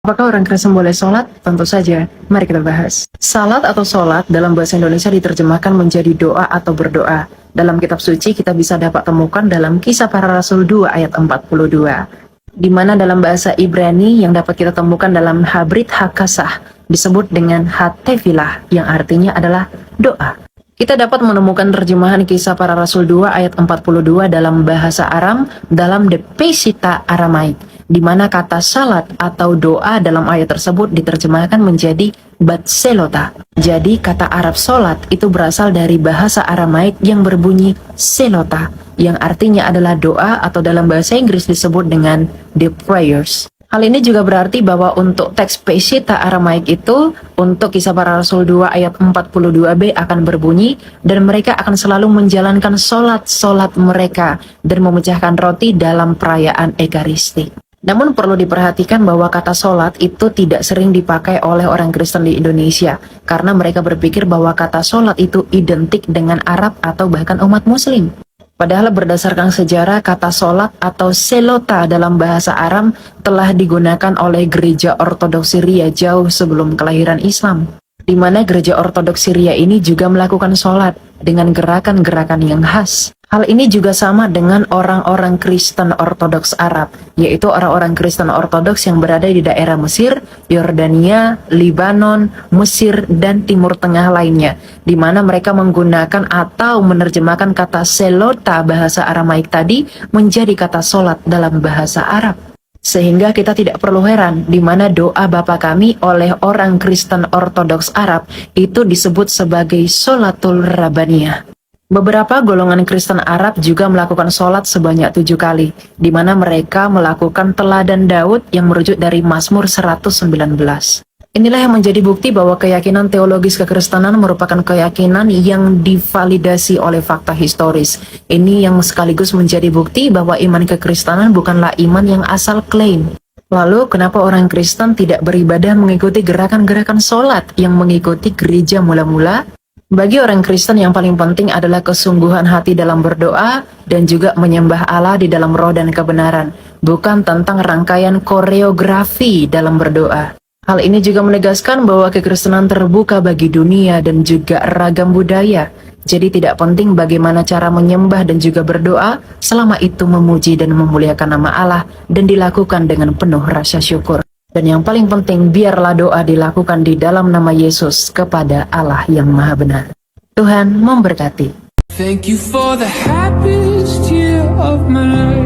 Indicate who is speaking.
Speaker 1: Apakah orang Kristen boleh sholat? Tentu saja. Mari kita bahas. Salat atau sholat dalam bahasa Indonesia diterjemahkan menjadi doa atau berdoa. Dalam kitab suci kita bisa dapat temukan dalam Kisah Para Rasul 2 ayat 42. Di mana dalam bahasa Ibrani yang dapat kita temukan dalam Habrit Hakasah disebut dengan Hatefilah yang artinya adalah doa. Kita dapat menemukan terjemahan Kisah Para Rasul 2 ayat 42 dalam bahasa Aram dalam The Peshitta Aramaik, di mana kata salat atau doa dalam ayat tersebut diterjemahkan menjadi batselota. Jadi kata Arab solat itu berasal dari bahasa Aramaik yang berbunyi selota, yang artinya adalah doa atau dalam bahasa Inggris disebut dengan the prayers. Hal ini juga berarti bahwa untuk teks Peshitta Aramaik itu, untuk Kisah Para Rasul 2 ayat 42b akan berbunyi, dan mereka akan selalu menjalankan solat-solat mereka dan memecahkan roti dalam perayaan Ekaristi. Namun perlu diperhatikan bahwa kata solat itu tidak sering dipakai oleh orang Kristen di Indonesia, karena mereka berpikir bahwa kata solat itu identik dengan Arab atau bahkan umat Muslim. Padahal berdasarkan sejarah, kata solat atau selota dalam bahasa Aram telah digunakan oleh gereja Ortodoks Syria jauh sebelum kelahiran Islam, di mana gereja Ortodoks Syria ini juga melakukan solat dengan gerakan-gerakan yang khas. Hal ini juga sama dengan orang-orang Kristen Ortodoks Arab, yaitu orang-orang Kristen Ortodoks yang berada di daerah Mesir, Yordania, Libanon, Mesir, dan Timur Tengah lainnya, di mana mereka menggunakan atau menerjemahkan kata selota bahasa Aramaik tadi menjadi kata solat dalam bahasa Arab. Sehingga kita tidak perlu heran di mana doa Bapa Kami oleh orang Kristen Ortodoks Arab itu disebut sebagai Sholatul Rabbaniyah. Beberapa golongan Kristen Arab juga melakukan sholat sebanyak 7 kali, di mana mereka melakukan teladan Daud yang merujuk dari Mazmur 119. Inilah yang menjadi bukti bahwa keyakinan teologis kekristenan merupakan keyakinan yang divalidasi oleh fakta historis. Ini yang sekaligus menjadi bukti bahwa iman kekristenan bukanlah iman yang asal klaim. Lalu, kenapa orang Kristen tidak beribadah mengikuti gerakan-gerakan sholat yang mengikuti gereja mula-mula? Bagi orang Kristen yang paling penting adalah kesungguhan hati dalam berdoa dan juga menyembah Allah di dalam roh dan kebenaran, bukan tentang rangkaian koreografi dalam berdoa. Hal ini juga menegaskan bahwa kekristenan terbuka bagi dunia dan juga ragam budaya. Jadi tidak penting bagaimana cara menyembah dan juga berdoa selama itu memuji dan memuliakan nama Allah dan dilakukan dengan penuh rasa syukur. Dan yang paling penting, biarlah doa dilakukan di dalam nama Yesus kepada Allah yang Maha Benar. Tuhan memberkati.
Speaker 2: Thank you for the happiest year of my life.